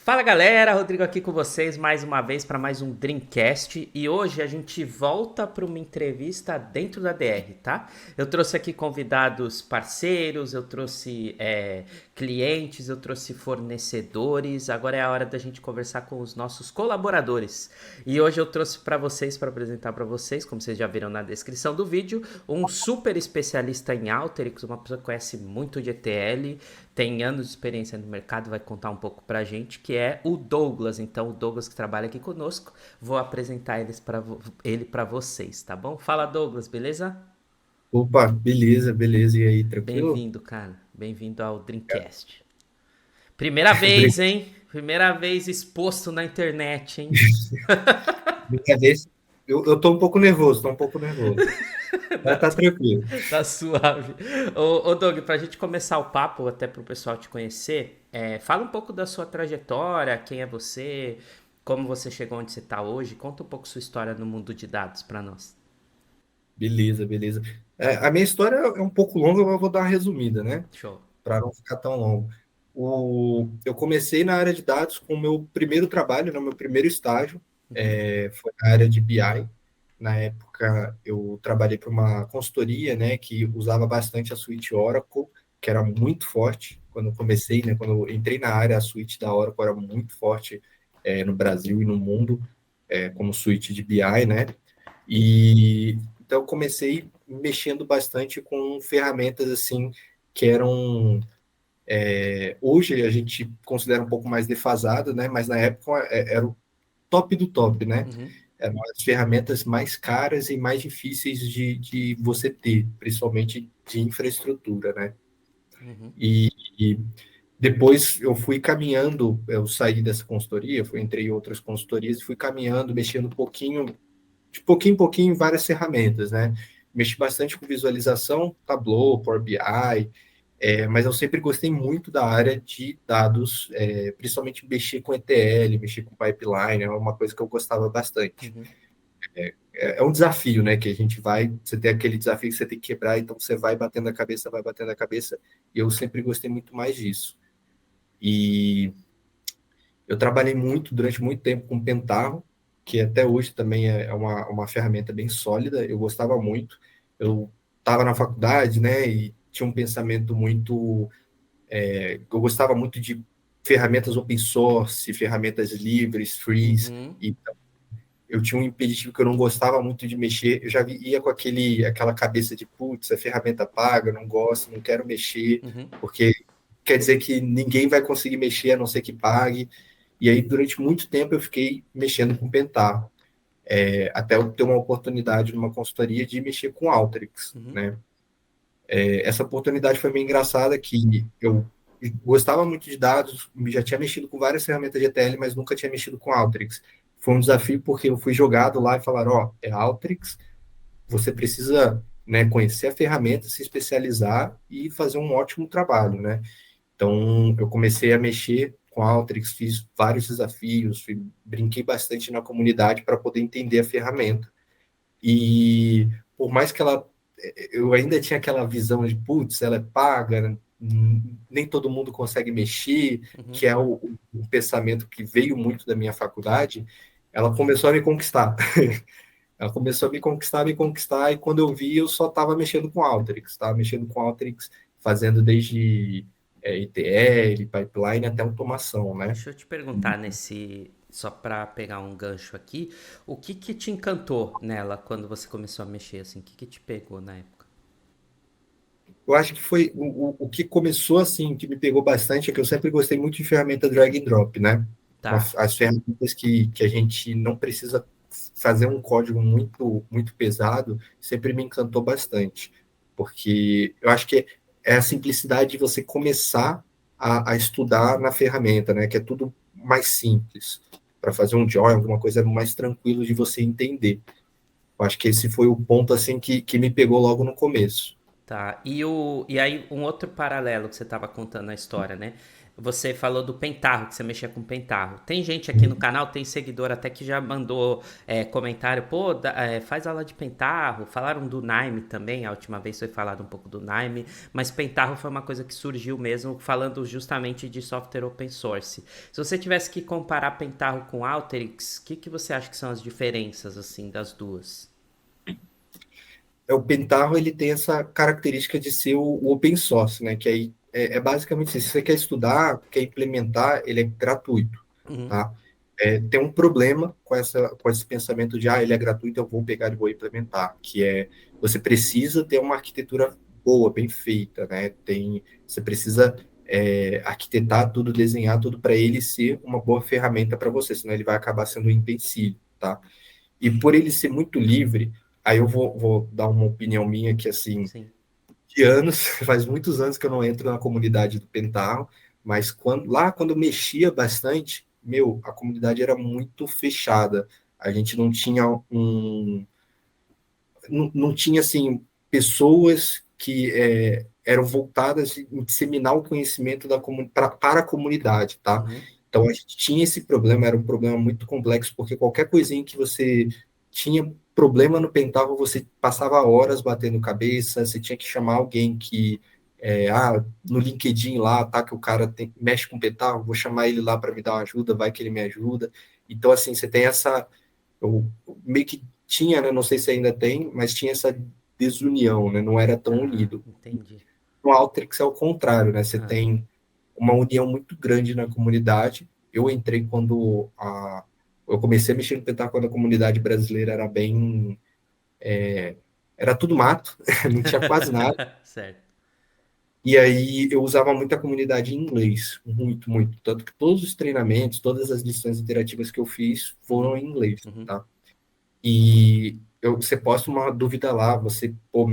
Fala galera, Rodrigo aqui com vocês mais uma vez para mais um Dreamcast e hoje a gente volta para uma entrevista dentro da DR, tá? Eu trouxe aqui convidados parceiros, eu trouxe clientes, eu trouxe fornecedores, agora é a hora da gente conversar com os nossos colaboradores. E hoje eu trouxe para vocês, para apresentar para vocês, como vocês já viram na descrição do vídeo, um super especialista em Alteryx, uma pessoa que conhece muito de ETL, tem anos de experiência no mercado, vai contar um pouco pra gente, que é o Douglas. Então, o Douglas que trabalha aqui conosco, vou apresentar ele para vocês, tá bom? Fala, Douglas, beleza? Opa, beleza, beleza. E aí, tranquilo? Bem-vindo, cara. Bem-vindo ao Dreamcast. Primeira vez, Obrigado. hein? Primeira vez exposto na internet, hein? Minha vez, eu tô um pouco nervoso, tô um pouco nervoso. Mas tá tranquilo. Tá suave. Ô Doug, pra gente começar o papo, até pro pessoal te conhecer, fala um pouco da sua trajetória, quem é você, como você chegou onde você tá hoje, conta um pouco sua história no mundo de dados pra nós. Beleza, beleza. A minha história é um pouco longa, mas eu vou dar uma resumida, né? Show. Para não ficar tão longo. Eu comecei na área de dados com o meu primeiro trabalho, no meu primeiro estágio, Uhum, foi na área de BI. Na época, eu trabalhei para uma consultoria, né, que usava bastante a suíte Oracle, que era muito forte. Quando eu comecei, né, quando eu entrei na área, a suíte da Oracle era muito forte, no Brasil e no mundo, como suíte de BI, né? E então eu comecei mexendo bastante com ferramentas assim que eram, hoje a gente considera um pouco mais defasado, né? Mas na época era o top do top, né? uhum, Eram as ferramentas mais caras e mais difíceis de você ter, principalmente de infraestrutura, né? uhum, E depois eu fui caminhando, eu saí dessa consultoria, fui entrei em outras consultorias, fui caminhando, mexendo um pouquinho, de pouquinho em pouquinho, em várias ferramentas, né? Mexi bastante com visualização, Tableau, Power BI, mas eu sempre gostei muito da área de dados, principalmente mexer com ETL, mexer com pipeline, é uma coisa que eu gostava bastante. uhum, É um desafio, né? Que a gente vai, você tem aquele desafio que você tem que quebrar, então você vai batendo a cabeça, e eu sempre gostei muito mais disso. E eu trabalhei muito, durante muito tempo, com Pentaho, que até hoje também é uma ferramenta bem sólida, eu gostava muito. Eu estava na faculdade, né, e tinha um pensamento muito. Eu gostava muito de ferramentas open source, ferramentas livres, free, uhum, e eu tinha um impeditivo que eu não gostava muito de mexer. Eu já ia com aquela cabeça de, putz, a ferramenta paga, não gosto, não quero mexer, uhum, porque quer dizer que ninguém vai conseguir mexer a não ser que pague. E aí, durante muito tempo, eu fiquei mexendo com Pentaho, até eu ter uma oportunidade numa consultoria de mexer com Alteryx, uhum, né? Essa oportunidade foi meio engraçada, que eu gostava muito de dados, já tinha mexido com várias ferramentas de ETL, mas nunca tinha mexido com Alteryx. Foi um desafio porque eu fui jogado lá e falaram, ó, é Alteryx, você precisa, né, conhecer a ferramenta, se especializar e fazer um ótimo trabalho, né? Então, eu comecei a mexer com a Alteryx, fiz vários desafios, brinquei bastante na comunidade para poder entender a ferramenta. E por mais que eu ainda tinha aquela visão de, putz, ela é paga, nem todo mundo consegue mexer, uhum, que é o pensamento que veio muito da minha faculdade, ela começou a me conquistar. Ela começou a me conquistar, e quando eu vi, eu só estava mexendo com Alteryx, estava mexendo com Alteryx, fazendo desde ETL, pipeline, até automação, né? Deixa eu te perguntar só pra pegar um gancho aqui, o que que te encantou nela quando você começou a mexer assim? O que que te pegou na época? Eu acho que foi o que começou assim, que me pegou bastante, é que eu sempre gostei muito de ferramenta drag and drop, né? Tá. As ferramentas que a gente não precisa fazer um código muito, muito pesado, sempre me encantou bastante, porque eu acho que é a simplicidade de você começar a estudar na ferramenta, né? Que é tudo mais simples, para fazer um join, alguma coisa mais tranquilo de você entender. Eu acho que esse foi o ponto assim que me pegou logo no começo. Tá. E aí, um outro paralelo que você estava contando na história, né? Você falou do Pentarro, que você mexia com Pentarro. Tem gente aqui no canal, tem seguidor até que já mandou comentário, pô, faz aula de Pentarro. Falaram do Nime também, a última vez foi falado um pouco do Nime, mas Pentarro foi uma coisa que surgiu mesmo falando justamente de software open source. Se você tivesse que comparar Pentarro com Alteryx, o que você acha que são as diferenças assim das duas? O Pentaho ele tem essa característica de ser o open source, né? Que aí basicamente isso. Se você quer estudar, quer implementar, ele é gratuito, Uhum, tá? Tem um problema com esse pensamento de ele é gratuito, eu vou pegar e vou implementar, que é você precisa ter uma arquitetura boa, bem feita, né? Você precisa arquitetar tudo, desenhar tudo para ele ser uma boa ferramenta para você, senão ele vai acabar sendo um empecilho, tá? E por ele ser muito livre, aí eu vou dar uma opinião minha que, assim, sim. de anos, faz muitos anos que eu não entro na comunidade do Pentaho, mas quando eu mexia bastante, a comunidade era muito fechada. A gente não tinha assim, pessoas que eram voltadas em disseminar o conhecimento para a comunidade, tá? Uhum. Então a gente tinha esse problema, era um problema muito complexo, porque qualquer coisinha que você tinha problema no Pentaho, você passava horas batendo cabeça, você tinha que chamar alguém que no LinkedIn lá, tá, que o cara mexe com Pentaho, vou chamar ele lá para me dar uma ajuda, vai que ele me ajuda. Então, assim, você tem meio que tinha, né, não sei se ainda tem, mas tinha essa desunião, né, não era tão Ah, unido. entendi. No Alteryx é o contrário, né, você Ah, tem uma união muito grande na comunidade. Eu entrei eu comecei a mexer no Pentaho quando a comunidade brasileira era era tudo mato, não tinha quase nada. certo. E aí eu usava muito a comunidade em inglês, muito, muito. Tanto que todos os treinamentos, todas as lições interativas que eu fiz foram Uhum, em inglês, uhum. tá? E você posta uma dúvida lá, você, pô,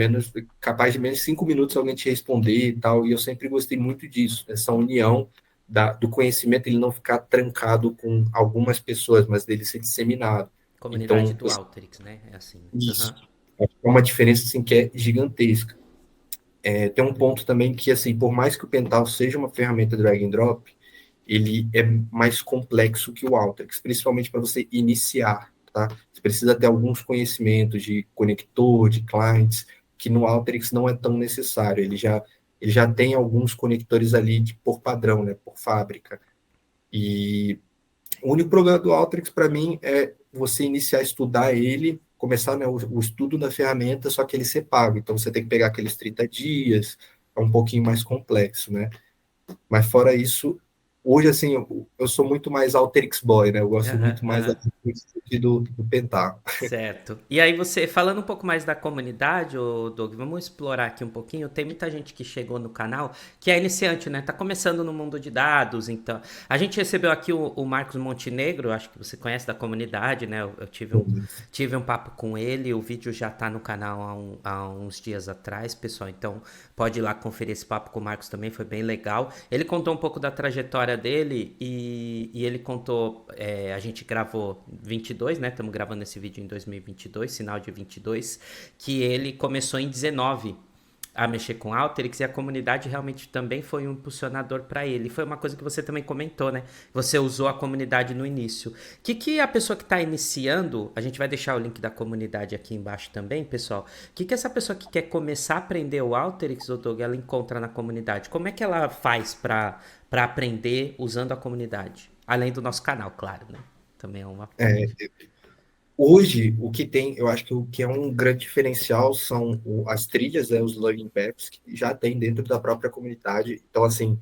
capaz de menos de 5 minutos alguém te responder e tal, e eu sempre gostei muito disso, essa união do conhecimento, ele não ficar trancado com algumas pessoas, mas dele ser disseminado. Comunidade Então, do Alteryx, né? É assim, né? isso Aham. é uma diferença, assim, que é gigantesca. Tem um ponto também que, assim, por mais que o Pental seja uma ferramenta drag and drop, ele é mais complexo que o Alteryx, principalmente para você iniciar, tá? Você precisa ter alguns conhecimentos de conector, de clients, que no Alteryx não é tão necessário. Ele já tem alguns conectores ali por padrão, né, por fábrica. E o único problema do Alteryx para mim é você iniciar a estudar ele, começar, né, o estudo da ferramenta, só que ele ser pago. Então você tem que pegar aqueles 30 dias, é um pouquinho mais complexo, né? Mas fora isso, hoje, assim, eu sou muito mais Alteryx Boy, né? Eu gosto Aham, muito mais da aham. Alteryx do que do Pentaho. Certo. E aí você, falando um pouco mais da comunidade, ô Doug, vamos explorar aqui um pouquinho. Tem muita gente que chegou no canal que é iniciante, né? Tá começando no mundo de dados, então. A gente recebeu aqui o Marcos Montenegro, acho que você conhece da comunidade, né? Eu tive um papo com ele, o vídeo já tá no canal há uns dias atrás, pessoal. Então pode ir lá conferir esse papo com o Marcos também, foi bem legal. Ele contou um pouco da trajetória dele e ele contou, a gente gravou 22, né? Estamos gravando esse vídeo em 2022, sinal de 22, que ele começou em 19 a mexer com Alteryx e a comunidade realmente também foi um impulsionador para ele. Foi uma coisa que você também comentou, né? Você usou a comunidade no início. Que a pessoa que está iniciando, a gente vai deixar o link da comunidade aqui embaixo também, pessoal. Que essa pessoa que quer começar a aprender o Alteryx, ou Doug, ela encontra na comunidade? Como é que ela faz para aprender usando a comunidade? Além do nosso canal, claro, né? Também é uma forma É, de... hoje, o que tem, eu acho que o que é um grande diferencial são as trilhas, né, os learning paths, que já tem dentro da própria comunidade. Então, assim,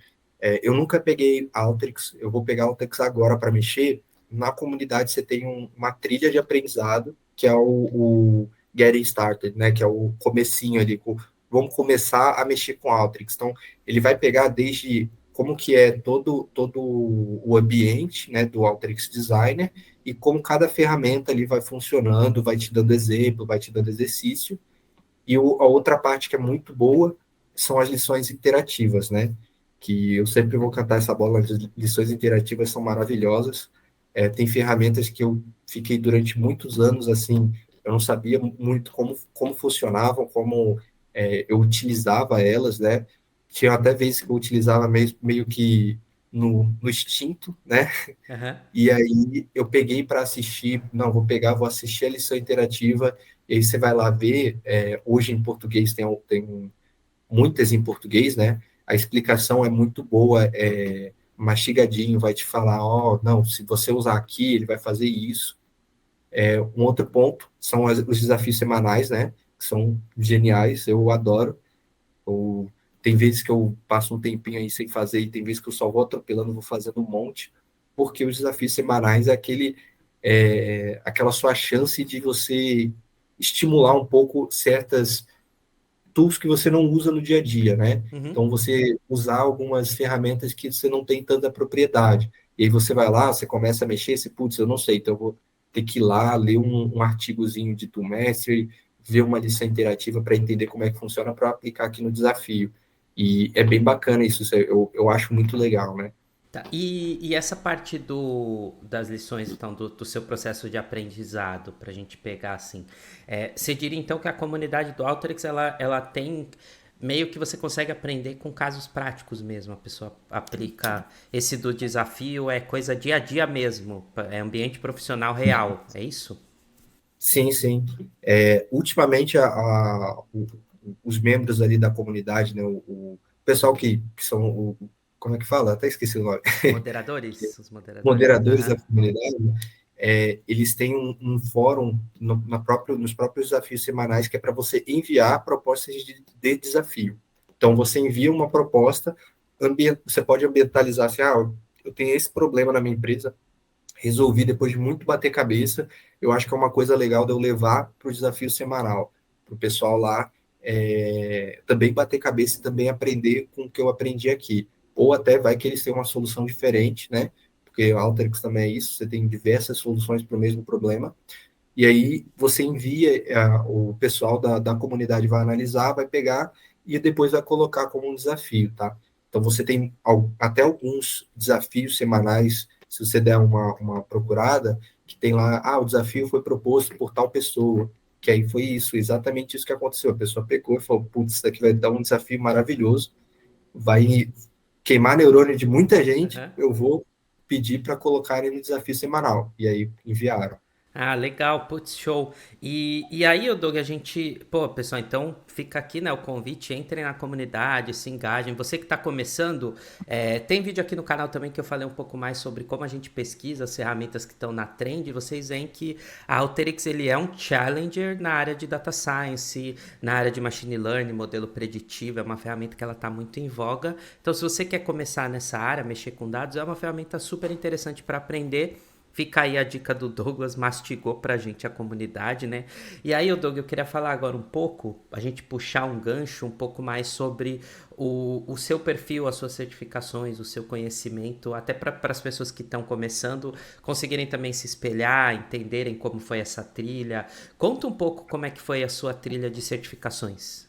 eu nunca peguei Alteryx, eu vou pegar Alteryx agora para mexer. Na comunidade você tem uma trilha de aprendizado, que é o Getting Started, né, que é o comecinho ali, vamos começar a mexer com Alteryx. Então, ele vai pegar desde como que é todo o ambiente, né, do Alteryx Designer, e como cada ferramenta ali vai funcionando, vai te dando exemplo, vai te dando exercício. E a outra parte que é muito boa são as lições interativas, né? Que eu sempre vou cantar essa bola, as lições interativas são maravilhosas. Tem ferramentas que eu fiquei durante muitos anos assim, eu não sabia muito como funcionavam, como eu utilizava elas, né? Tinha até vezes que eu utilizava meio que no instinto, né? Aham. E aí eu peguei para assistir, não, vou pegar, vou assistir a lição interativa, e aí você vai lá ver, hoje em português tem muitas em português, né? A explicação é muito boa, mastigadinho, vai te falar, ó, não, se você usar aqui, ele vai fazer isso. Um outro ponto são os desafios semanais, né? Que são geniais, eu adoro. Tem vezes que eu passo um tempinho aí sem fazer, e tem vezes que eu só vou atropelando, vou fazendo um monte, porque os desafios semanais é aquela sua chance de você estimular um pouco certas tools que você não usa no dia a dia, né? Uhum. Então, você usar algumas ferramentas que você não tem tanta propriedade. E aí você vai lá, você começa a mexer, você, putz, eu não sei, então eu vou ter que ir lá, ler um artigozinho de Toolmaster, ver uma lição interativa para entender como é que funciona para aplicar aqui no desafio. E é bem bacana isso, eu acho muito legal, né? Tá. E essa parte das lições, então, do seu processo de aprendizado, para a gente pegar assim, você diria então que a comunidade do Alteryx, ela tem meio que você consegue aprender com casos práticos mesmo. A pessoa aplica esse do desafio, é coisa dia a dia mesmo, é ambiente profissional real, é isso? Sim, sim. Ultimamente, os membros ali da comunidade, né, o pessoal que são, como é que fala? Até esqueci o nome. Moderadores? Os moderadores? Moderadores da Aham. comunidade, eles têm um fórum nos próprios desafios semanais que é para você enviar propostas de desafio. Então, você envia uma proposta, você pode ambientalizar assim, eu tenho esse problema na minha empresa, resolvi depois de muito bater cabeça. Eu acho que é uma coisa legal de eu levar para o desafio semanal, para o pessoal lá também bater cabeça e também aprender com o que eu aprendi aqui. Ou até vai que eles têm uma solução diferente, né? Porque o Alteryx também é isso, você tem diversas soluções para o mesmo problema. E aí você envia, o pessoal da comunidade vai analisar, vai pegar e depois vai colocar como um desafio, tá? Então você tem até alguns desafios semanais, se você der uma procurada, que tem lá, o desafio foi proposto por tal pessoa, que aí foi isso, exatamente isso que aconteceu. A pessoa pegou e falou, putz, isso daqui vai dar um desafio maravilhoso, vai queimar neurônio de muita gente, Aham. eu vou pedir para colocarem no desafio semanal. E aí enviaram. Ah, legal, putz, show. E aí, ô Doug, a gente. Pô, pessoal, então fica aqui, né, o convite, entrem na comunidade, se engajem. Você que está começando, tem vídeo aqui no canal também que eu falei um pouco mais sobre como a gente pesquisa as ferramentas que estão na trend. Vocês veem que a Alteryx, ele é um challenger na área de data science, na área de machine learning, modelo preditivo, é uma ferramenta que ela está muito em voga. Então, se você quer começar nessa área, mexer com dados, é uma ferramenta super interessante para aprender. Fica aí a dica do Douglas, mastigou pra gente a comunidade, né? E aí, Doug, eu queria falar agora um pouco, a gente puxar um gancho um pouco mais sobre o seu perfil, as suas certificações, o seu conhecimento, até para as pessoas que estão começando conseguirem também se espelhar, entenderem como foi essa trilha. Conta um pouco como é que foi a sua trilha de certificações.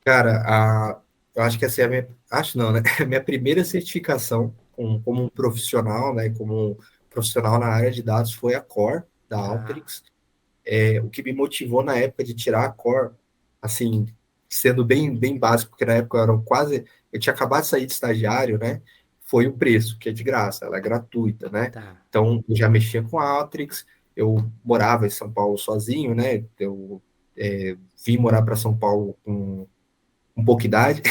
Cara, eu acho que essa é a minha, acho não, né? A minha primeira certificação como um profissional, né? Como um profissional na área de dados foi a Core da Tá, Alteryx. O que me motivou na época de tirar a Core, assim, sendo bem básico, porque na época eu tinha acabado de sair de estagiário, né? Foi o preço, que é de graça, ela é gratuita, né? tá. Então, eu já mexia com a Alteryx, eu morava em São Paulo sozinho, né? Eu vim morar para São Paulo com um pouca idade,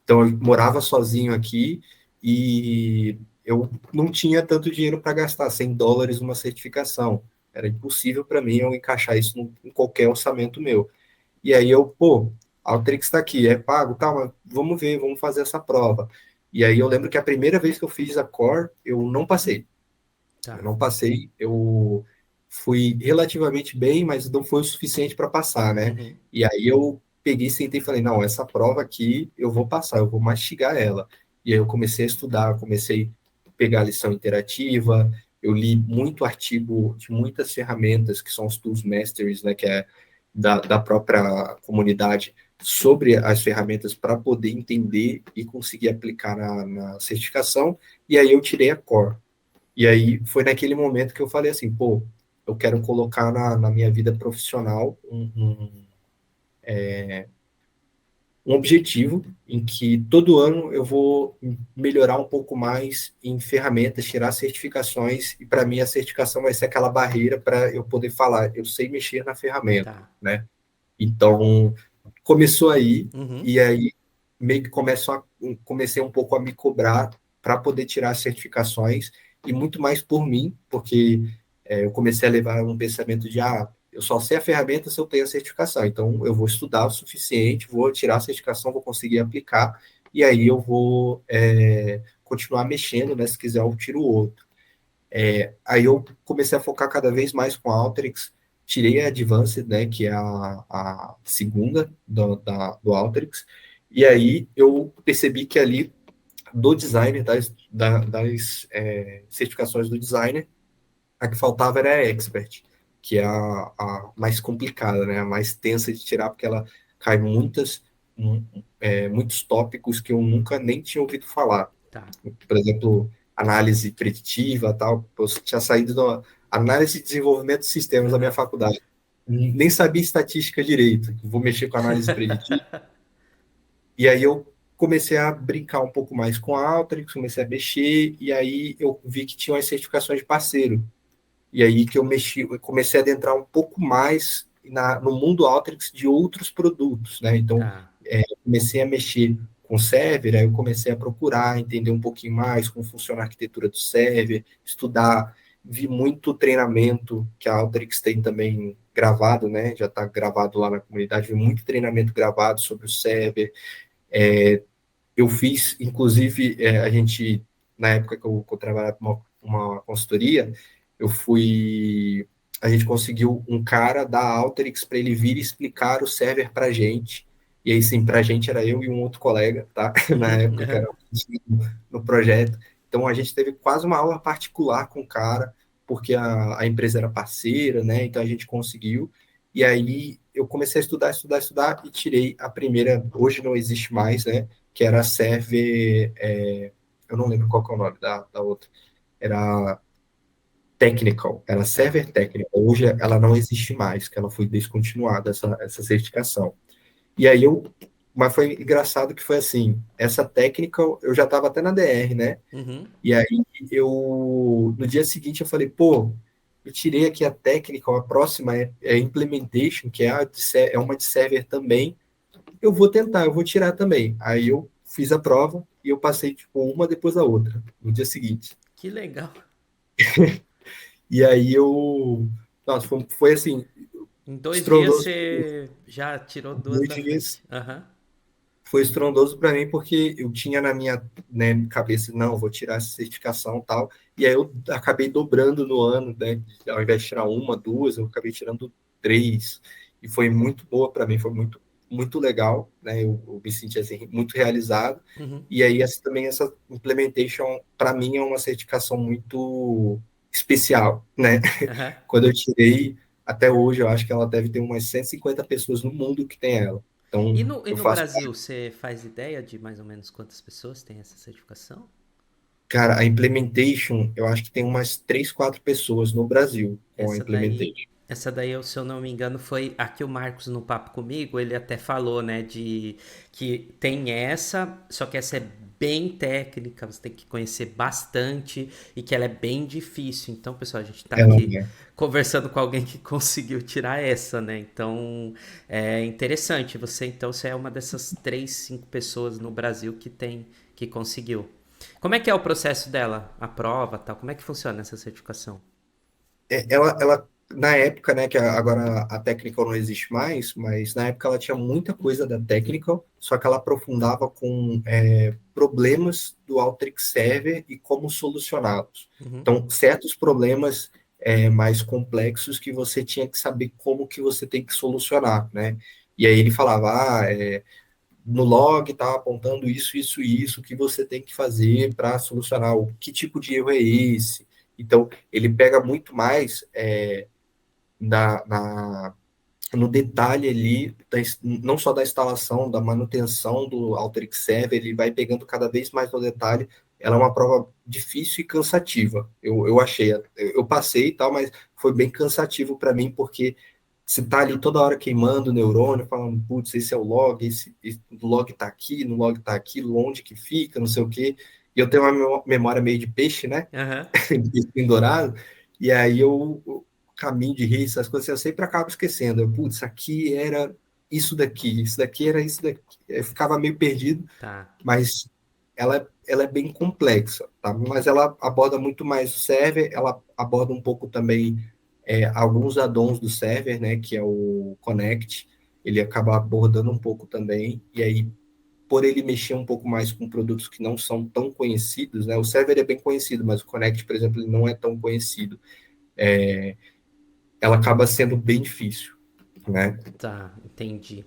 então eu morava sozinho aqui e eu não tinha tanto dinheiro para gastar US$ 100 numa certificação. Era impossível para mim eu encaixar isso em qualquer orçamento meu. E aí a Alteryx está aqui, é pago, tá, mas vamos ver, vamos fazer essa prova. E aí eu lembro que a primeira vez que eu fiz a Core, eu não passei. Eu Tá. não passei, eu fui relativamente bem, mas não foi o suficiente para passar, né? Uhum. E aí eu peguei, sentei e falei, não, essa prova aqui eu vou passar, eu vou mastigar ela. E aí eu comecei a estudar, comecei a pegar a lição interativa, eu li muito artigo de muitas ferramentas, que são os Tools Masters, né, que é da própria comunidade, sobre as ferramentas para poder entender e conseguir aplicar na certificação, e aí eu tirei a Core. E aí foi naquele momento que eu falei assim, pô, eu quero colocar na minha vida profissional um objetivo em que todo ano eu vou melhorar um pouco mais em ferramentas, tirar certificações, e para mim a certificação vai ser aquela barreira para eu poder falar, eu sei mexer na ferramenta, Tá. né? Então, começou aí, Uhum. e aí meio que comecei um pouco a me cobrar para poder tirar as certificações, e muito mais por mim, porque eu comecei a levar um pensamento de, eu só sei a ferramenta se eu tenho a certificação, então eu vou estudar o suficiente, vou tirar a certificação, vou conseguir aplicar, e aí eu vou continuar mexendo, né? Se quiser eu tiro o outro. Aí eu comecei a focar cada vez mais com a Alteryx, tirei a Advanced, né, que é a segunda do Alteryx, e aí eu percebi que ali do designer, das certificações do designer, a que faltava era a Expert, que é a mais complicada, né, a mais tensa de tirar, porque ela cai muitos tópicos que eu nunca nem tinha ouvido falar. Tá. Por exemplo, análise preditiva, tal. Eu tinha saído da análise de desenvolvimento de sistemas da minha Aham. faculdade. Nem sabia estatística direito. Vou mexer com análise preditiva. E aí eu comecei a brincar um pouco mais com a Alteryx, comecei a mexer, e aí eu vi que tinha as certificações de parceiro. E aí que eu comecei a adentrar um pouco mais no mundo Alteryx de outros produtos, né? Então, Tá. comecei a mexer com server, aí eu comecei a procurar, entender um pouquinho mais como funciona a arquitetura do server, estudar, vi muito treinamento que a Alteryx tem também gravado, né? Já está gravado lá na comunidade, vi muito treinamento gravado sobre o server. Eu fiz, inclusive, a gente, na época que eu trabalhava com uma consultoria, a gente conseguiu um cara da Alteryx para ele vir explicar o server para a gente. E aí, sim, para a gente era eu e um outro colega, tá? Na Uhum. época que Aham. era no projeto. Então, a gente teve quase uma aula particular com o cara, porque a empresa era parceira, né? Então, a gente conseguiu. E aí, eu comecei a estudar, estudar, estudar e tirei a primeira. Hoje não existe mais, né? Que era server, eu não lembro qual que é o nome da outra, era Technical, era Tá. Server Technical, hoje ela não existe mais, que ela foi descontinuada, essa certificação. E aí mas foi engraçado que foi assim, essa Technical, eu já estava até na DR, né? Uhum. E aí no dia seguinte eu falei, pô, eu tirei aqui a Technical, a próxima é Implementation, que é uma de server também, eu vou tentar, eu vou tirar também. Aí eu fiz a prova e eu passei, tipo, uma depois da outra, no dia seguinte. Que legal. E aí nossa, foi assim, Em 2 dias estrondoso, você já tirou duas 2 da dias, frente. Aham. foi estrondoso para mim, porque eu tinha na minha, né, cabeça, não, vou tirar essa certificação e tal, e aí eu acabei dobrando no ano, né, ao invés de tirar uma, duas, eu acabei tirando três, e foi muito boa para mim, foi muito, muito legal, né, eu me senti, assim, muito realizado, Uhum. e aí essa implementation, para mim, é uma certificação muito especial, né, Aham. quando eu tirei, até hoje, eu acho que ela deve ter umas 150 pessoas no mundo que tem ela. E Então, no, e eu no faço. Brasil, você faz ideia de mais ou menos quantas pessoas têm essa certificação? Cara, a implementation, eu acho que tem umas 3, 4 pessoas no Brasil com a Essa daí, implementation. essa daí, se eu não me engano, foi aqui o Marcos no papo comigo, ele até falou, né, de que tem essa, só que essa é bem técnica, você tem que conhecer bastante e que ela é bem difícil. Então, pessoal, a gente tá Ela aqui é. conversando com alguém que conseguiu tirar essa, né? Então, é interessante. Você é uma dessas 3, 5 pessoas no Brasil que conseguiu. Como é que é o processo dela? A prova, tal? Como é que funciona essa certificação? Na época, né, que agora a Technical não existe mais, mas na época ela tinha muita coisa da Technical, só que ela aprofundava com problemas do Alteryx Server e como solucioná-los. Uhum. Então, certos problemas mais complexos que você tinha que saber como que você tem que solucionar, né? E aí ele falava, no log está apontando isso, isso e isso, o que você tem que fazer para solucionar, que tipo de erro é esse. Então, ele pega muito mais na, na, no detalhe ali, não só da instalação, da manutenção do Alteryx Server, ele vai pegando cada vez mais no detalhe. Ela é uma prova difícil e cansativa. Eu achei, eu passei e tal, mas foi bem cansativo para mim, porque você tá ali toda hora queimando o neurônio, falando, putz, esse é o log, esse log tá aqui, no log tá aquilo, onde que fica, não sei o quê. E eu tenho uma memória meio de peixe, né? Aham. De pendurado, e aí o caminho de risco, essas coisas, eu sempre acabo esquecendo. Eu, putz, aqui era isso daqui era isso daqui. Eu ficava meio perdido, Tá. mas ela é bem complexa, tá? Mas ela aborda muito mais o server, ela aborda um pouco também alguns addons do server, né, que é o Connect, ele acaba abordando um pouco também, e aí, por ele mexer um pouco mais com produtos que não são tão conhecidos, né, o server é bem conhecido, mas o Connect, por exemplo, ele não é tão conhecido, ela acaba sendo bem difícil, né? Tá, entendi.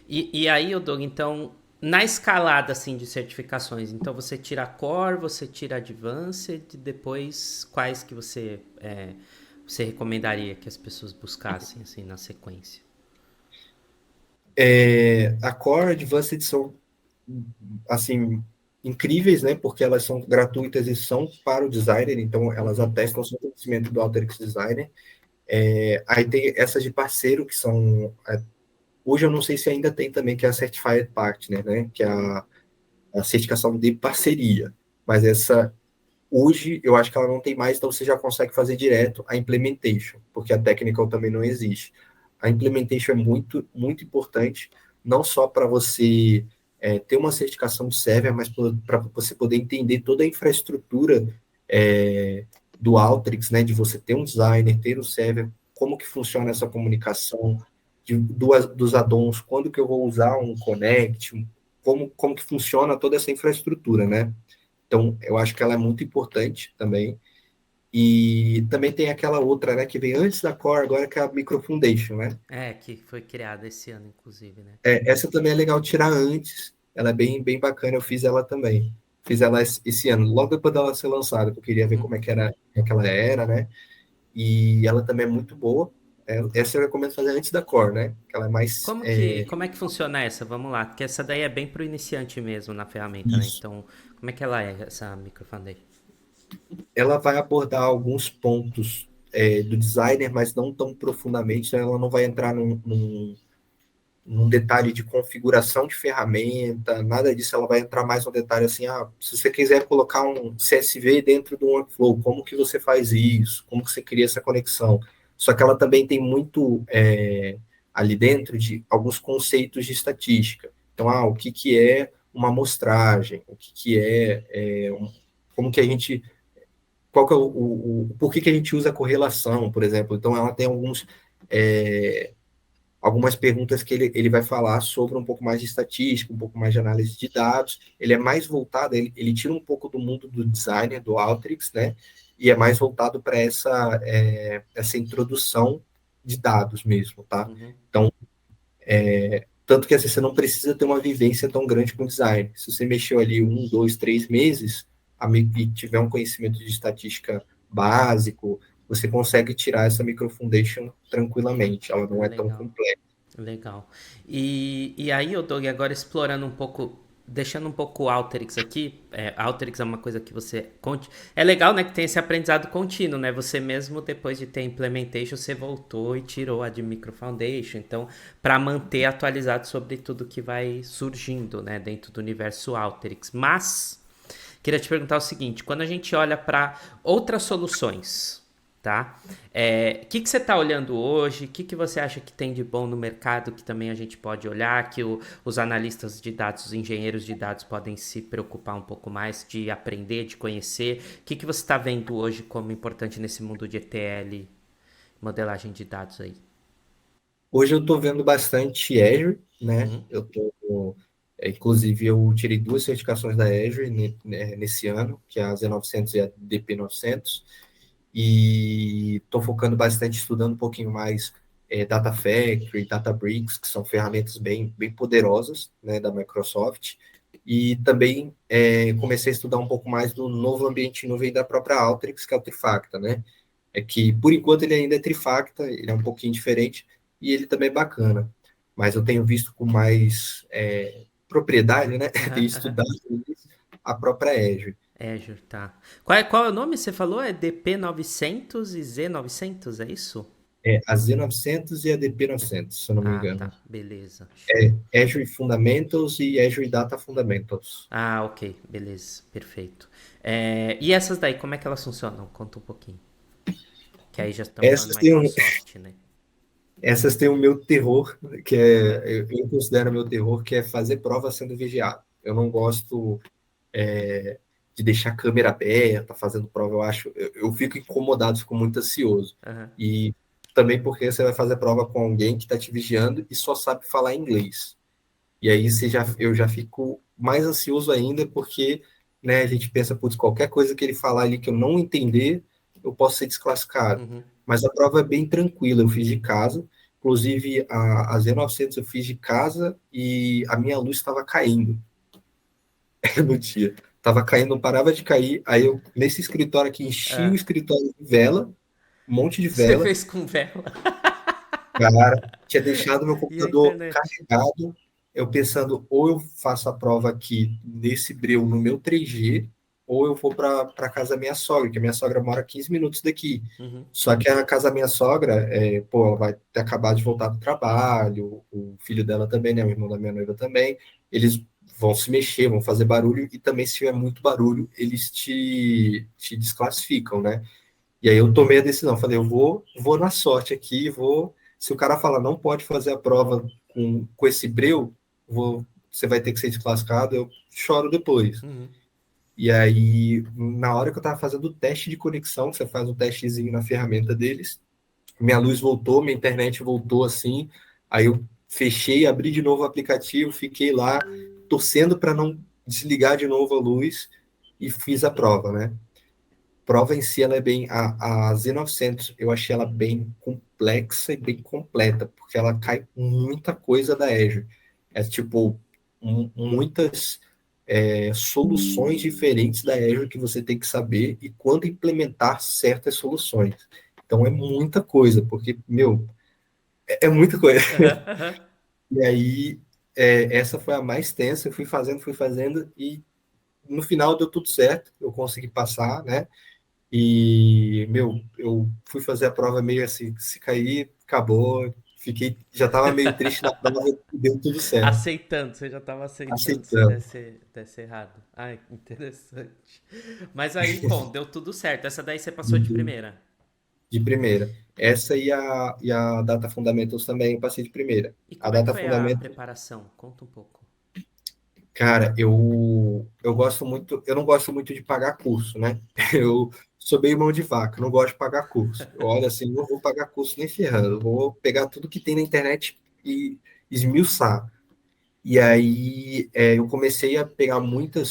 E aí, Doug, então, na escalada assim de certificações, então você tira a Core, você tira a Advanced, depois quais que você recomendaria que as pessoas buscassem assim na sequência? A Core Advanced são assim, incríveis, né? Porque elas são gratuitas e são para o designer, então elas Uhum, atestam o seu conhecimento do Alteryx Designer. Aí tem essas de parceiro, que são. Hoje eu não sei se ainda tem também, que é a Certified Partner, né? Que é uhum. a certificação de parceria. Mas essa, hoje, eu acho que ela não tem mais, então você já consegue fazer direto a implementation, porque a technical também não existe. A implementation é muito, muito importante, não só para você ter uma certificação de server, mas para você poder entender toda a infraestrutura do Alteryx, né, de você ter um designer, ter um server, como que funciona essa comunicação, dos addons, quando que eu vou usar um connect, como que funciona toda essa infraestrutura, né? Então, eu acho que ela é muito importante também. E também tem aquela outra, né, que vem antes da Core, agora que é a Micro Foundation, né? É, que foi criada esse ano, inclusive, né? Essa também é legal tirar antes. Ela é bem, bem bacana, eu fiz ela também. Fiz ela esse ano, logo depois dela ser lançada, que eu queria ver Uhum. como é que era, como é que ela era, né? E ela também é muito boa. Essa eu recomendo fazer antes da Core, né? Que ela é mais Como é que funciona essa? Vamos lá, porque essa daí é bem pro iniciante mesmo na ferramenta, né? isso. Então, como é que ela é, essa microfoundation? Ela vai abordar alguns pontos do designer, mas não tão profundamente, né? Ela não vai entrar num detalhe de configuração de ferramenta, nada disso, ela vai entrar mais no detalhe assim, se você quiser colocar um CSV dentro do workflow, como que você faz isso? Como que você cria essa conexão? Só que ela também tem muito ali dentro de alguns conceitos de estatística. Então, o que que é uma amostragem? O que que como que a gente qual que é por que que a gente usa correlação, por exemplo. Então, ela tem algumas perguntas que ele vai falar sobre um pouco mais de estatística, um pouco mais de análise de dados. Ele é mais voltado, ele tira um pouco do mundo do designer, do Alteryx, né? E é mais voltado para essa introdução de dados mesmo, tá? Uhum. Então, tanto que assim, você não precisa ter uma vivência tão grande com design. Se você mexeu ali 1, 2, 3 meses e tiver um conhecimento de estatística básico, você consegue tirar essa microfoundation tranquilamente. Ela não é tão Legal. complexa. Legal. E aí, ô Doug, agora explorando um pouco, deixando um pouco o Alteryx aqui, Alteryx é uma coisa que você conte. É legal, né, que tem esse aprendizado contínuo, né? Você mesmo, depois de ter implementation, você voltou e tirou a de Micro Foundation. Então, para manter atualizado sobre tudo que vai surgindo, né, dentro do universo Alteryx. Mas, queria te perguntar o seguinte: quando a gente olha para outras soluções, tá? Que você está olhando hoje? O que você acha que tem de bom no mercado que também a gente pode olhar, que os analistas de dados, os engenheiros de dados podem se preocupar um pouco mais de aprender, de conhecer? Que você está vendo hoje como importante nesse mundo de ETL, modelagem de dados aí? Hoje eu estou vendo bastante Azure, né? Uhum, Inclusive, eu tirei 2 certificações da Azure nesse ano, que é a Z900 e a DP900, e estou focando bastante, estudando um pouquinho mais Data Factory, Databricks, que são ferramentas bem, bem poderosas, né, da Microsoft, e também comecei a estudar um pouco mais do novo ambiente em nuvem da própria Alteryx, que é o Trifacta, né? É que, por enquanto, ele ainda é Trifacta, ele é um pouquinho diferente, e ele também é bacana. Mas eu tenho visto com mais propriedade, né? aham, Tenho aham. estudado a própria Azure. Azure, tá. Qual é o nome? Você falou? É DP900 e Z900, é isso? a Z900 e a DP900, se eu não me Ah, engano. tá. Beleza. Show. Azure Fundamentals e Azure Data Fundamentals. Ah, ok. Beleza. Perfeito. E essas daí, como é que elas funcionam? Conta um pouquinho. Que aí já estamos falando Essas têm, Microsoft, né? essas têm o meu terror, que Aham. eu considero meu terror, que é fazer prova sendo vigiado. Eu não gosto de deixar a câmera aberta, fazendo prova, eu fico incomodado, fico muito ansioso. Aham. E também porque você vai fazer prova com alguém que está te vigiando e só sabe falar inglês. E aí eu já fico mais ansioso ainda, porque né, a gente pensa, putz, qualquer coisa que ele falar ali que eu não entender, eu posso ser desclassificado. Uhum. Mas a prova é bem tranquila, eu fiz de casa. Inclusive, a Z900 eu fiz de casa e a minha luz estava caindo no dia. Tava caindo, não parava de cair. Aí eu, nesse escritório aqui, enchi o Ah. escritório de vela, um monte de Você vela. fez com vela. Cara, tinha deixado meu E a computador internet? carregado. Eu pensando, ou eu faço a prova aqui nesse breu no meu 3G, ou eu vou para casa da minha sogra, que a minha sogra mora 15 minutos daqui. Uhum. Só que a casa da minha sogra, pô, ela vai ter acabado de voltar do trabalho, o filho dela também, né, o irmão da minha noiva também. Eles vão se mexer, vão fazer barulho, e também se tiver muito barulho, eles te desclassificam, né? E aí eu tomei a decisão, falei, vou na sorte aqui, vou. Se o cara falar não pode fazer a prova com esse breu, você vai ter que ser desclassificado, eu choro depois. Uhum. E aí, na hora que eu estava fazendo o teste de conexão, você faz um testezinho na ferramenta deles, minha luz voltou, minha internet voltou assim, aí eu fechei, abri de novo o aplicativo, fiquei lá torcendo para não desligar de novo a luz e fiz a prova, né? Prova em si, ela é bem. A Z900, eu achei ela bem complexa e bem completa, porque ela cai muita coisa da Azure. É tipo, muitas soluções diferentes da Azure que você tem que saber e quando implementar certas soluções. Então é muita coisa, porque, meu, é muita coisa. Aham. Aham. E aí, essa foi a mais tensa, eu fui fazendo, e no final deu tudo certo, eu consegui passar, né? E, meu, eu fui fazer a prova meio assim, se cair, acabou. Já estava meio triste na prova e deu tudo certo. Aceitando, você já estava aceitando se Aceitando, desse errado. Ai, interessante. Mas aí, bom, deu tudo certo. Essa daí você passou de primeira. de primeira. Essa e a Data Fundamentals também eu passei de primeira. E A como é que Data foi a Fundamentals, preparação? Conta um pouco. cara, eu gosto muito, eu não gosto muito de pagar curso, né? Eu sou meio mão de vaca, não gosto de pagar curso. Eu olho assim, não vou pagar curso nem ferrando, eu vou pegar tudo que tem na internet e esmiuçar. E aí eu comecei a pegar muito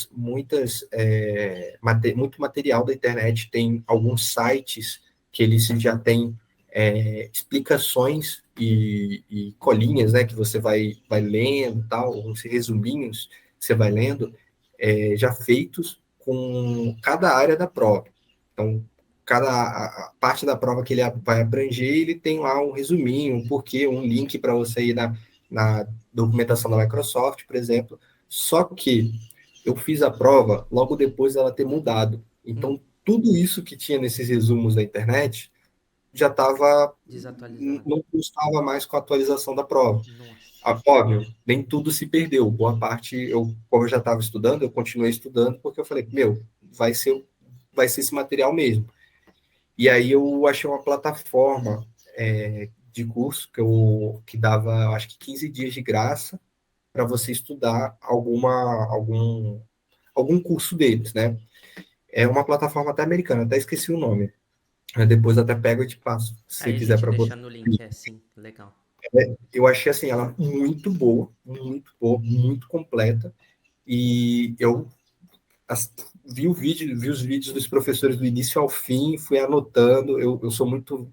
material da internet. Tem alguns sites que eles já têm explicações e colinhas, né, que você vai lendo, tal, uns resuminhos que você vai lendo, já feitos com cada área da prova. Então, cada a parte da prova que ele vai abranger, ele tem lá um resuminho, um porquê, um link para você ir na documentação da Microsoft, por exemplo. Só que eu fiz a prova logo depois dela ter mudado. Hum, Então, tudo isso que tinha nesses resumos da internet já estava, desatualizado. não estava mais com a atualização da prova. Nossa. Óbvio, nem tudo se perdeu. Boa parte, como eu já estava estudando, eu continuei estudando, porque eu falei, meu, vai ser esse material mesmo. E aí eu achei uma plataforma de curso que dava, acho que 15 dias de graça, para você estudar algum curso deles, né? É uma plataforma até americana, até esqueci o nome. Depois até pego e te passo, se você Aí a quiser gente para deixa você. no link, é sim, legal. Eu achei assim ela muito boa, muito completa. E eu vi os vídeos dos professores do início ao fim, fui anotando. Eu sou muito.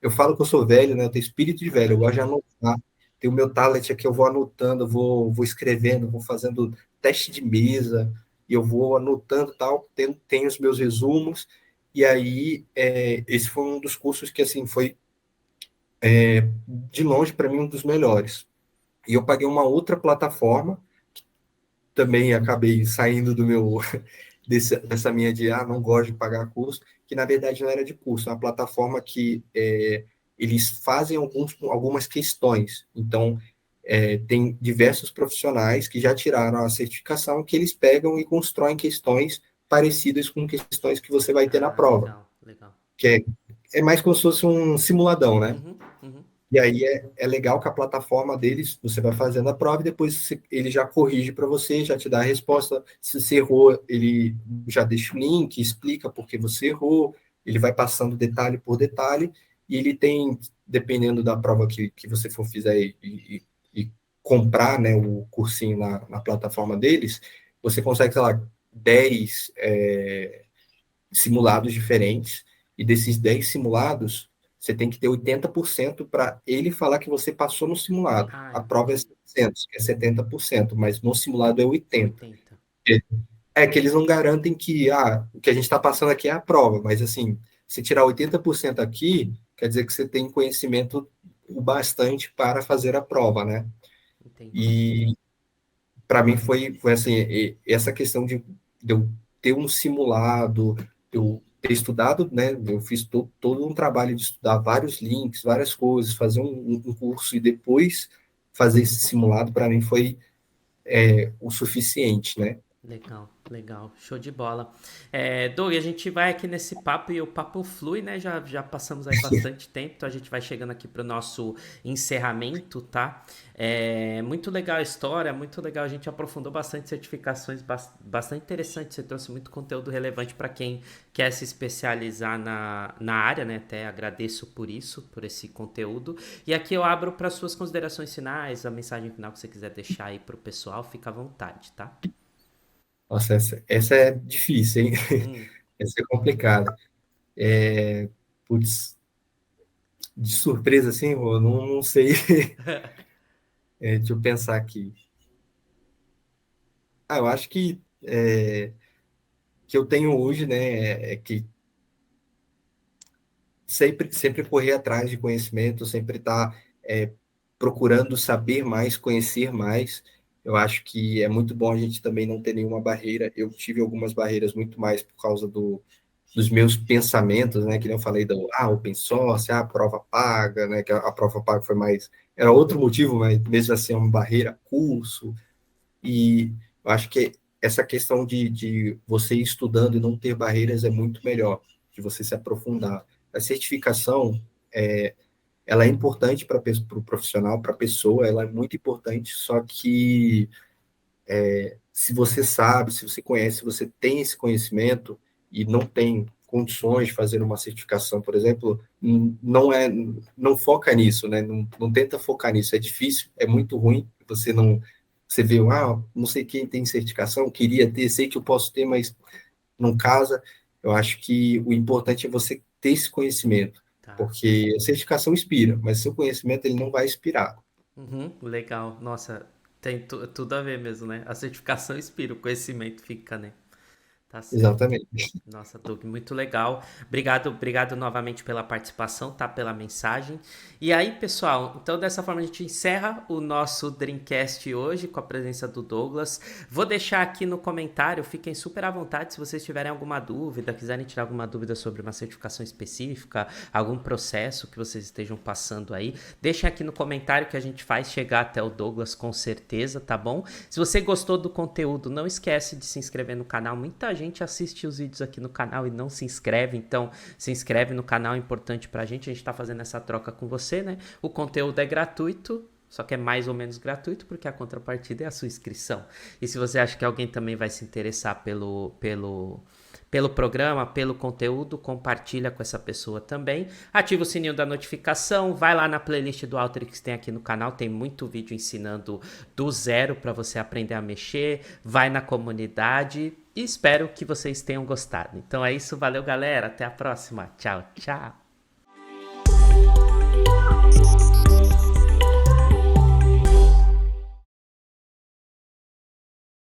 Eu falo que eu sou velho, né? Eu tenho espírito de velho, eu gosto de anotar. Tem o meu tablet aqui, eu vou anotando, vou escrevendo, vou fazendo teste de mesa, e eu vou anotando tal, tem os meus resumos. E aí, esse foi um dos cursos que, assim, foi de longe para mim um dos melhores. E eu paguei uma outra plataforma, também acabei saindo do meu dessa minha de não gosto de pagar curso, que na verdade não era de curso, é uma plataforma que eles fazem algumas questões. Então, tem diversos profissionais que já tiraram a certificação que eles pegam e constroem questões parecidas com questões que você vai ter na prova, Legal, legal. que é mais como se fosse um simuladão, né? Uhum, uhum. E aí é legal que a plataforma deles, você vai fazendo a prova e depois ele já corrige para você, já te dá a resposta. Se você errou, ele já deixa o link, explica por que você errou, ele vai passando detalhe por detalhe, e ele tem, dependendo da prova que você for fizer e comprar, né, o cursinho na plataforma deles, você consegue, sei lá, 10 simulados diferentes, e desses 10 simulados, você tem que ter 80% para ele falar que você passou no simulado. Ah, A prova é entendi. 700, que é 70%, mas no simulado é 80%. 80. É que eles não garantem que o que a gente está passando aqui é a prova, mas assim, se tirar 80% aqui, quer dizer que você tem conhecimento o bastante para fazer a prova, né? Entendi. E para mim foi assim, essa questão de eu ter um simulado, eu ter estudado, né? Eu fiz todo um trabalho de estudar vários links, várias coisas, fazer um curso e depois fazer esse simulado, para mim foi o suficiente, né? Legal, legal, show de bola. Doug, a gente vai aqui nesse papo e o papo flui, né? Já passamos aí bastante tempo, então a gente vai chegando aqui para o nosso encerramento, tá? Muito legal a história, muito legal. A gente aprofundou bastante certificações, bastante interessante. Você trouxe muito conteúdo relevante para quem quer se especializar na área, né? Até agradeço por isso, por esse conteúdo. E aqui eu abro para suas considerações finais, a mensagem final que você quiser deixar aí para o pessoal, fica à vontade, tá? Nossa, essa é difícil, hein? Hum. Essa é complicada. Putz, de surpresa assim, eu não sei. Deixa eu pensar aqui. Eu acho que eu tenho hoje, né, que sempre correr atrás de conhecimento, sempre estar procurando saber mais, conhecer mais. Eu acho que é muito bom a gente também não ter nenhuma barreira. Eu tive algumas barreiras muito mais por causa dos meus pensamentos, né? Que nem eu falei do open source, a prova paga, né? Que a prova paga foi mais. Era outro motivo, mas mesmo assim é uma barreira, curso. E eu acho que essa questão de você ir estudando e não ter barreiras é muito melhor, de você se aprofundar. A certificação, ela é importante para o pro profissional, para a pessoa, ela é muito importante, só que se você sabe, se você conhece, se você tem esse conhecimento e não tem condições de fazer uma certificação, por exemplo, não foca nisso, né? Não tenta focar nisso, é difícil, é muito ruim, você vê, não sei quem tem certificação, queria ter, sei que eu posso ter, mas não casa. Eu acho que o importante é você ter esse conhecimento, Tá. porque a certificação inspira, mas seu conhecimento ele não vai inspirar. Uhum, legal. Nossa, tem tudo a ver mesmo, né? A certificação inspira, o conhecimento fica, né? Tá certo. Exatamente. Nossa, Doug, muito legal. Obrigado, obrigado novamente pela participação, tá? Pela mensagem. E aí, pessoal, então dessa forma a gente encerra o nosso Dreamcast hoje com a presença do Douglas. Vou deixar aqui no comentário, fiquem super à vontade se vocês tiverem alguma dúvida, quiserem tirar alguma dúvida sobre uma certificação específica, algum processo que vocês estejam passando aí, deixem aqui no comentário que a gente faz chegar até o Douglas com certeza, tá bom? Se você gostou do conteúdo, não esquece de se inscrever no canal. Muita gente assiste os vídeos aqui no canal e não se inscreve, então se inscreve no canal, é importante pra gente, a gente tá fazendo essa troca com você, né? O conteúdo é gratuito, só que é mais ou menos gratuito porque a contrapartida é a sua inscrição. E se você acha que alguém também vai se interessar pelo programa, pelo conteúdo, compartilha com essa pessoa também. Ativa o sininho da notificação, vai lá na playlist do Alteryx que tem aqui no canal, tem muito vídeo ensinando do zero para você aprender a mexer, vai na comunidade e espero que vocês tenham gostado. Então é isso, valeu galera, até a próxima, tchau, tchau.